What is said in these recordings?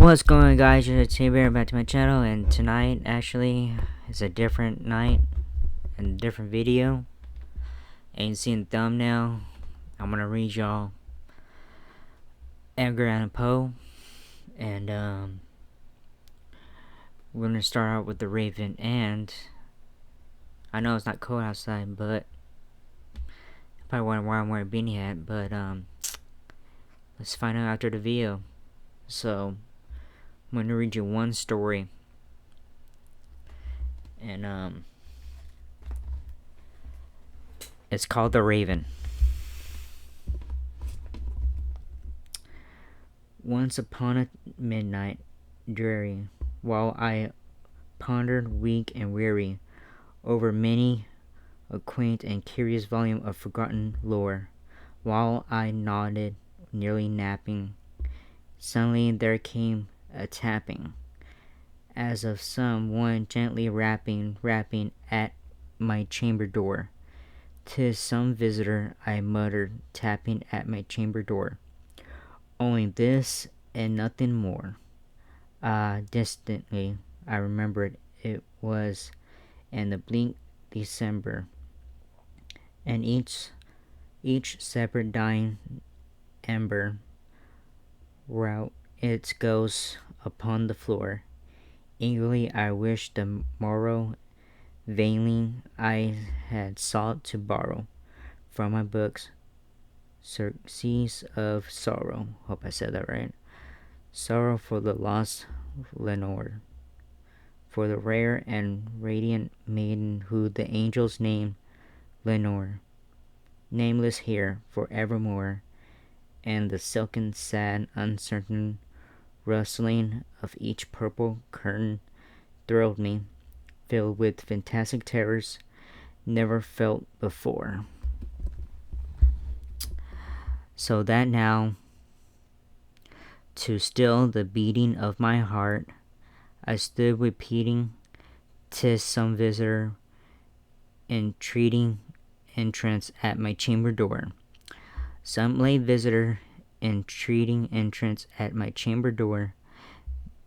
What's going on, guys? It's Bear back to my channel, and tonight actually is a different night and a different video. And you see in the thumbnail, I'm gonna read y'all Edgar Allan Poe, and we're gonna start out with The Raven. And I know it's not cold outside, but I probably wondering why I'm wearing a beanie hat. But let's find out after the video. So I'm gonna read you one story, and it's called The Raven. Once upon a midnight dreary, while I pondered weak and weary over many a quaint and curious volume of forgotten lore, while I nodded, nearly napping, suddenly there came a tapping, as of some one gently rapping at my chamber door. "'Tis some visitor," I muttered, tapping at my chamber door. "Only this and nothing more." Ah, distantly I remembered it was in the bleak December, and each separate dying ember wrought its ghost upon the floor. Eagerly I wished the morrow, vainly I had sought to borrow from my books surcease of sorrow. Hope I said that right. Sorrow for the lost Lenore, for the rare and radiant maiden who the angels name Lenore, nameless here for evermore, and the silken, sad, uncertain rustling of each purple curtain thrilled me, filled with fantastic terrors never felt before. So that now, to still the beating of my heart, I stood repeating, "'Tis some visitor entreating entrance at my chamber door." Some late visitor entreating entrance at my chamber door.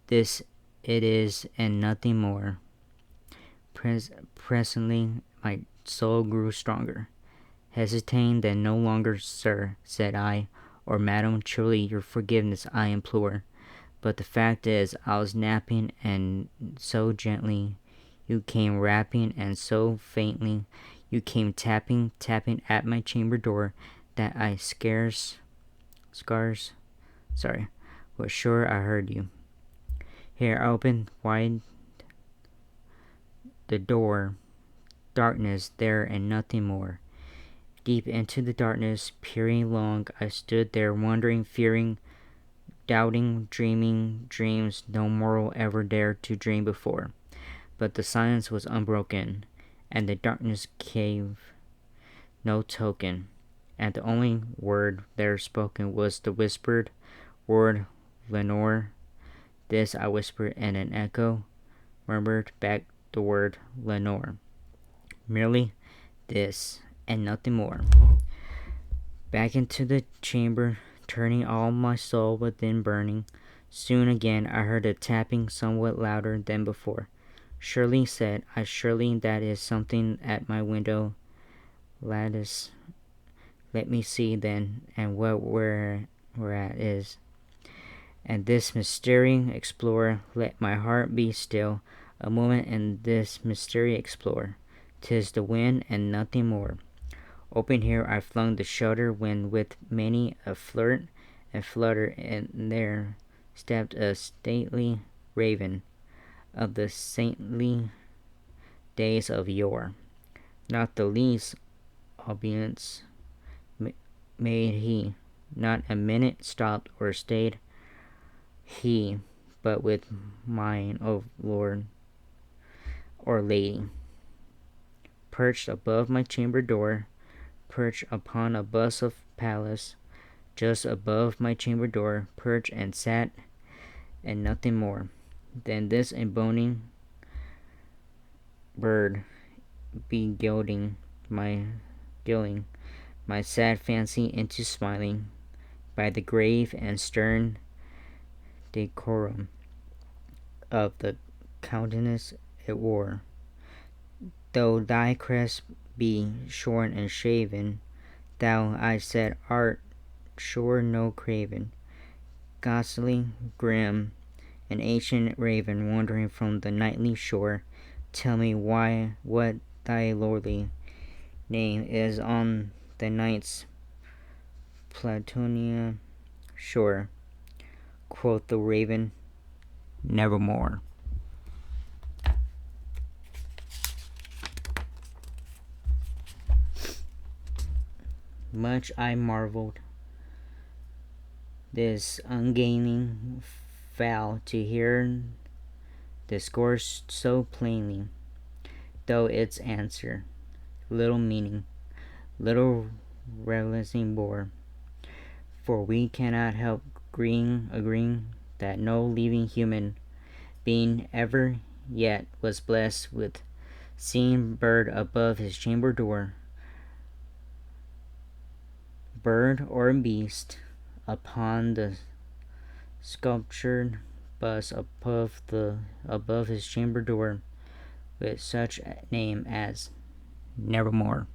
This it is, and nothing more. Presently my soul grew stronger. Hesitating then no longer, "Sir," said I, "or madam, truly your forgiveness I implore. But the fact is, I was napping, and so gently you came rapping, and so faintly you came tapping at my chamber door, that I scarce, was sure I heard you. Here I opened wide the door, darkness there and nothing more. Deep into the darkness, peering long, I stood there wondering, fearing, doubting, dreaming dreams no mortal ever dared to dream before. But the silence was unbroken, and the darkness gave no token, and the only word there spoken was the whispered word, "Lenore." This I whispered, and an echo murmured back the word, "Lenore." Merely this, and nothing more. Back into the chamber, turning all my soul within burning. Soon again I heard a tapping somewhat louder than before. "Surely," said I, "surely that is something at my window lattice. Let me see then, and what whereat is. And this mystery explore, let my heart be still a moment, and this mystery explore. 'Tis the wind and nothing more." Open here I flung the shutter, when with many a flirt and flutter, and there stepped a stately raven of the saintly days of yore. Not the least obeisance made he, not a minute stopped or stayed he, but with mine, O Lord or Lady, perched above my chamber door, perched upon a bust of Pallas, just above my chamber door, perched and sat, and nothing more than this emboning bird begilding my sad fancy into smiling, by the grave and stern decorum of the countenance it wore. Though thy crest be shorn and shaven, thou, I said, art sure no craven, ghastly, grim, an ancient raven wandering from the nightly shore. Tell me what thy lordly name is on the night's Platonia shore. Quoth the raven, nevermore. Much I marveled this ungainly fowl to hear discourse so plainly, though its answer little meaning, little reveling bore. For we cannot help agreeing that no living human being ever yet was blessed with seeing bird above his chamber door, bird or beast, upon the sculptured bust above his chamber door, with such a name as Nevermore.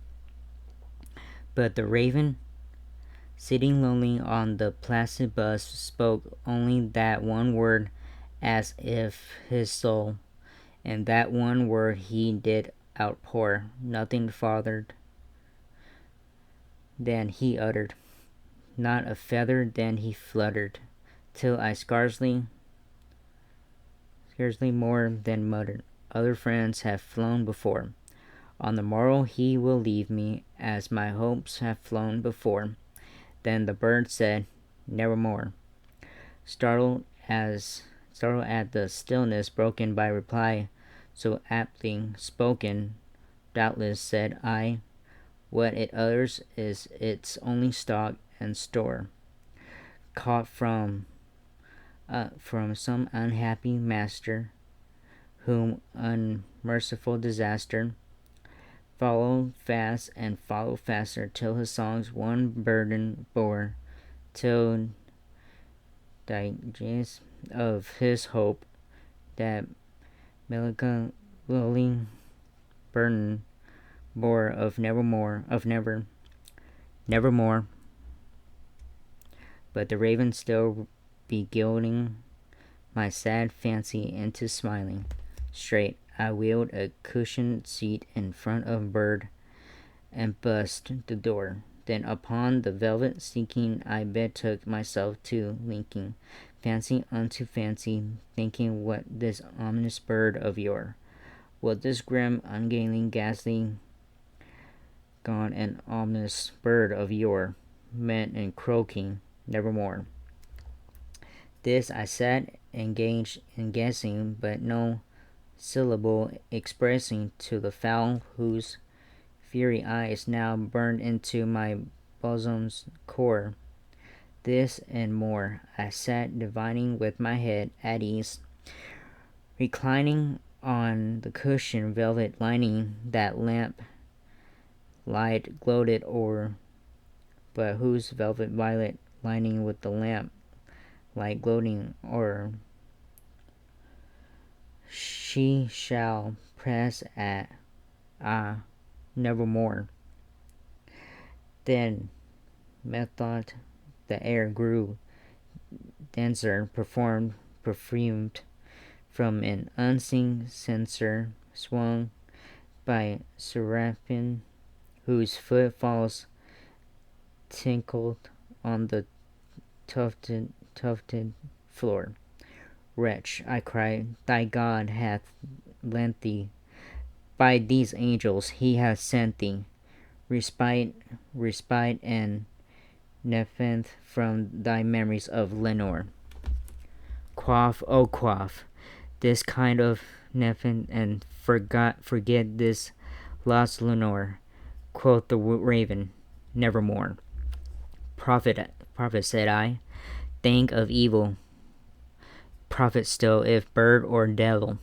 But the raven, sitting lonely on the placid bust, spoke only that one word, as if his soul, and that one word he did outpour, nothing farther than he uttered, not a feather than he fluttered, till I scarcely more than muttered, other friends have flown before. On the morrow he will leave me, as my hopes have flown before. Then the bird said, nevermore. Startled at the stillness broken by reply so aptly spoken, doubtless said I, what it utters is its only stock and store, caught from some unhappy master, whom unmerciful disaster followed fast and followed faster, till his songs one burden bore, till digest of his hope that melancholy burden bore of nevermore. But the raven still beguiling my sad fancy into smiling. Straight I wheeled a cushioned seat in front of bird and bust the door. Then upon the velvet sinking I betook myself to linking fancy unto fancy, thinking what this ominous bird of yore, what this grim, ungainly, ghastly, gaunt and ominous bird of yore meant in croaking nevermore. This I sat engaged in guessing, but no syllable expressing to the fowl whose fiery eyes now burned into my bosom's core. This and more I sat divining with my head at ease, reclining on the cushioned velvet lining that lamp light gloated o'er, but whose velvet violet lining with the lamp light gloating o'er she shall press at nevermore. Then methought the air grew denser, perfumed from an unseen censer, swung by seraphim whose footfalls tinkled on the tufted floor. Wretch, I cried, thy God hath lent thee, by these angels he hath sent thee, respite and nepenthe from thy memories of Lenore. Quaff, oh quaff, this kind of nepenthe, and forget this lost Lenore. Quoth the raven, nevermore. Prophet, said I, think of evil. Prophet still, if bird or devil,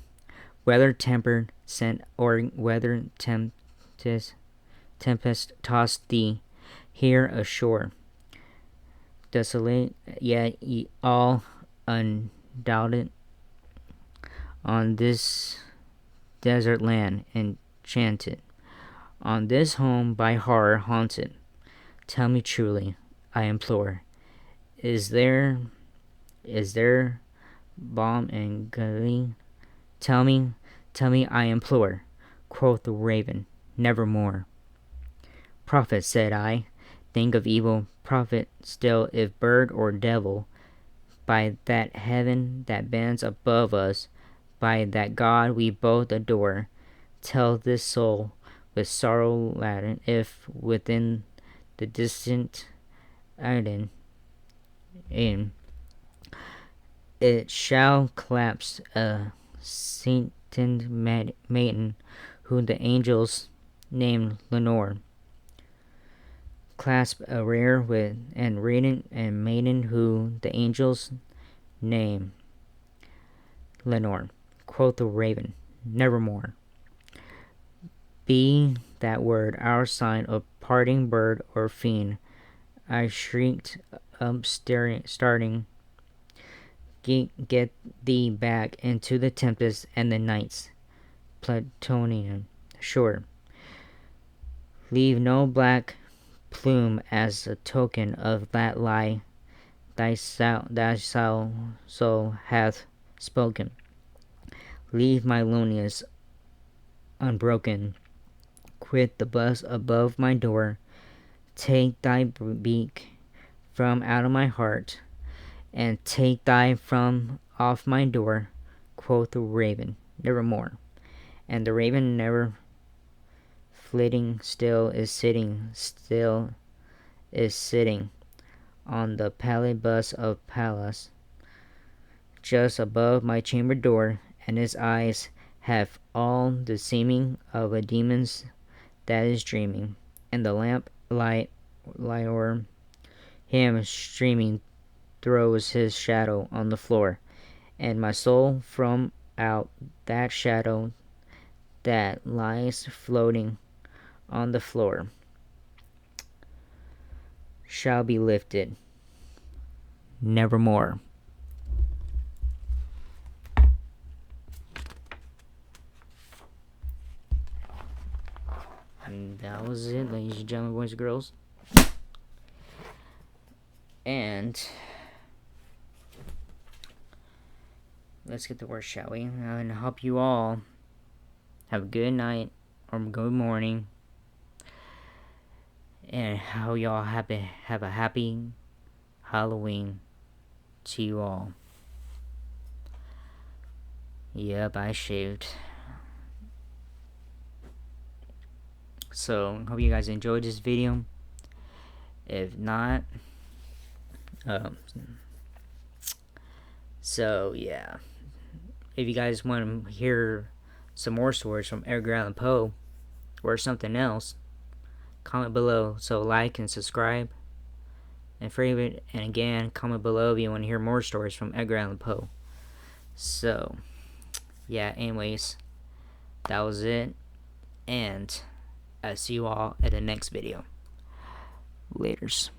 whether tempered sent or whether tempest tossed thee here ashore, desolate yet all doubted on this desert land enchanted, on this home by horror haunted. Tell me truly, I implore, is there balm in Gilead? Tell me, I implore, quoth the raven, nevermore. Prophet, said I, think of evil, prophet still, if bird or devil, by that heaven that bends above us, by that God we both adore, tell this soul with sorrow laden, if within the distant Eden it shall collapse a sainted maiden, whom the angels named Lenore, clasp a rare with and radiant and maiden, who the angels name Lenore. Quoth the raven, nevermore. Be that word our sign of parting, bird or fiend. I shrieked up, starting. Get thee back into the tempest and the night's Plutonian shore. Leave no black plume as a token of that lie thy soul hath spoken. Leave my loneliness unbroken. Quit the bust above my door. Take thy beak from out of my heart, and take thy from off my door. Quoth the raven, nevermore. And the raven, never flitting, still is sitting on the pallid bust of Pallas, just above my chamber door, and his eyes have all the seeming of a demon's that is dreaming, and the lamp light o'er him streaming throws his shadow on the floor, and my soul from out that shadow that lies floating on the floor shall be lifted nevermore. And that was it, ladies and gentlemen, boys and girls. And let's get to work, shall we? And I hope you all have a good night or good morning, and how y'all have a happy Halloween to you all. Yep, I shaved. So, hope you guys enjoyed this video. If not, so yeah. If you guys want to hear some more stories from Edgar Allan Poe or something else, comment below. So like and subscribe and favorite, and again, comment below if you want to hear more stories from Edgar Allan Poe. So yeah, anyways, that was it, and I'll see you all at the next video. Laters.